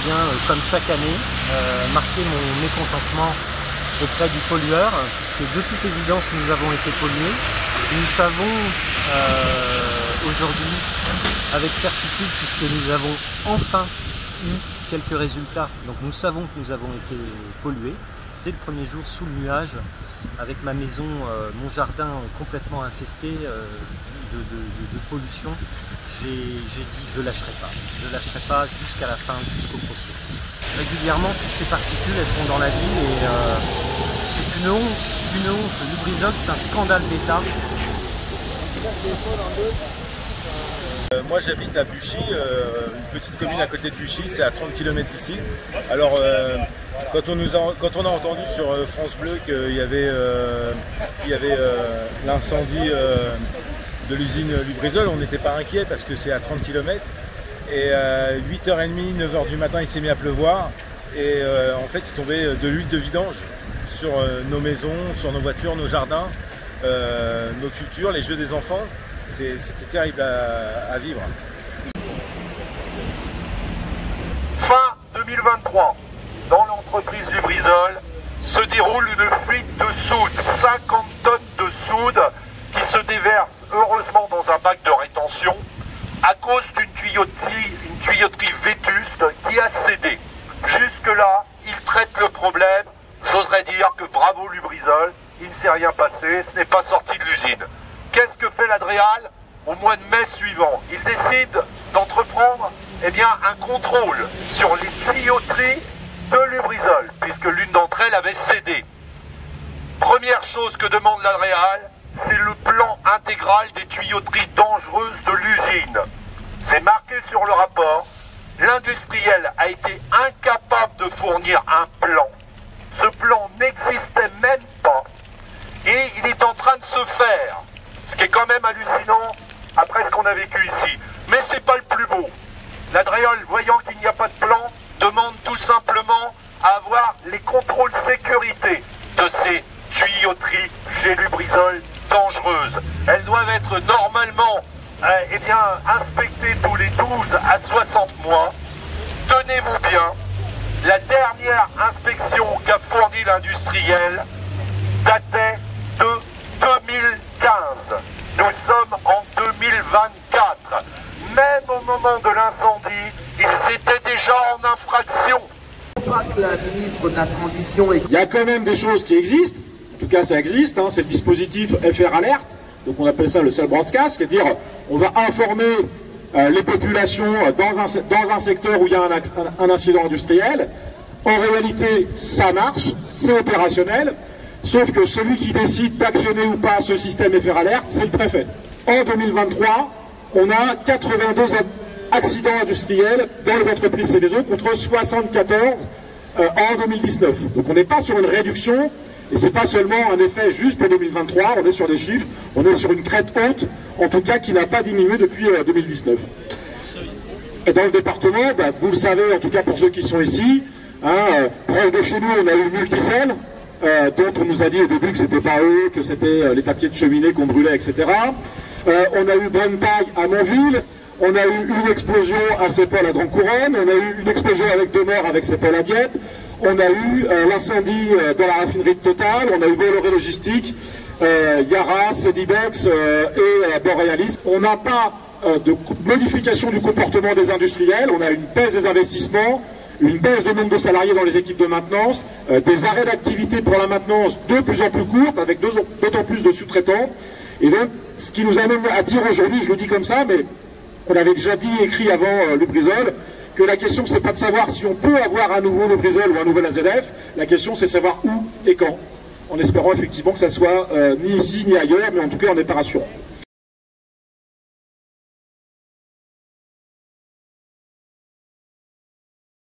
vient, comme chaque année, marquer mon mécontentement auprès du pollueur, puisque de toute évidence nous avons été pollués. Nous savons aujourd'hui avec certitude, puisque nous avons enfin eu quelques résultats, donc nous savons que nous avons été pollués. Dès le premier jour sous le nuage, avec ma maison, mon jardin complètement infesté de pollution, j'ai dit je lâcherai pas jusqu'à la fin, jusqu'au procès. Régulièrement, toutes ces particules, elles sont dans la ville et c'est une honte. Lubrizol, c'est un scandale d'État. Moi j'habite à Buchy, une petite commune à côté de Buchy, c'est à 30 km d'ici. Alors quand on a entendu sur France Bleu qu'il y avait l'incendie de l'usine Lubrizol, on n'était pas inquiet parce que c'est à 30 km. Et 8h30, 9h du matin, il s'est mis à pleuvoir. Et en fait, il tombait de l'huile de vidange sur nos maisons, sur nos voitures, nos jardins, nos cultures, les jeux des enfants. C'était terrible à vivre. Fin 2023, dans l'entreprise Lubrizol, se déroule une fuite de soude. 50 tonnes de soude qui se déversent heureusement dans un bac de rétention à cause d'une tuyauterie vétuste qui a cédé. Jusque-là, il traite le problème. J'oserais dire que bravo Lubrizol, il ne s'est rien passé, ce n'est pas sorti de l'usine. Qu'est-ce que fait l'Adréal au mois de mai suivant? Il décide d'entreprendre un contrôle sur les tuyauteries de Lubrizol, puisque l'une d'entre elles avait cédé. Première chose que demande l'Adréal, c'est le plan intégral des tuyauteries dangereuses de l'usine. C'est marqué sur le rapport. L'industriel a été incapable de fournir un plan. Ce plan n'existait même pas. Et il est en train de se faire. Ce qui est quand même hallucinant après ce qu'on a vécu ici. Mais c'est pas le plus beau. L'Adréal, voyant qu'il n'y a pas de plan, demande tout simplement à avoir les contrôles sécurité de ces tuyauteries chez Lubrizol dangereuses. Elles doivent être normalement inspectées tous les 12 à 60 mois. Tenez-vous bien, la dernière inspection qu'a fournie l'industriel datait de 2015. Nous sommes en 2024. Même au moment de l'incendie, ils étaient déjà en infraction. La ministre de la Transition... Il y a quand même des choses qui existent. En tout cas, ça existe. C'est le dispositif FR Alert. Donc on appelle ça le cell broadcast, c'est-à-dire on va informer les populations dans un secteur où il y a un incident industriel. En réalité, ça marche, c'est opérationnel. Sauf que celui qui décide d'actionner ou pas ce système FR Alert, c'est le préfet. En 2023, on a 82 accidents industriels dans les entreprises Seveso contre 74 en 2019. Donc on n'est pas sur une réduction, et c'est pas seulement un effet juste pour 2023, on est sur des chiffres, on est sur une crête haute, en tout cas qui n'a pas diminué depuis 2019. Et dans le département, vous le savez, en tout cas pour ceux qui sont ici, proche de chez nous, on a eu Multicell, dont on nous a dit au début que c'était pas eux, que c'était les papiers de cheminée qu'on brûlait, etc. On a eu Brentag à Montville, on a eu une explosion à Saint-Paul à Grande Couronne, on a eu une explosion avec 2 morts avec Saint-Paul à Dieppe, on a eu l'incendie dans la raffinerie de Total, on a eu Bolloré Logistique, Yara, Cedibex et Borealis. On n'a pas de modification du comportement des industriels, on a une baisse des investissements, une baisse du nombre de salariés dans les équipes de maintenance, des arrêts d'activité pour la maintenance de plus en plus courtes, avec d'autant plus de sous-traitants. Et donc, ce qui nous amène à dire aujourd'hui, je le dis comme ça, mais on avait déjà dit et écrit avant Lubrizol, que la question c'est pas de savoir si on peut avoir un nouveau Lubrizol ou un nouvel AZF, la question c'est savoir où et quand, en espérant effectivement que ça soit ni ici ni ailleurs, mais en tout cas on n'est pas rassurant.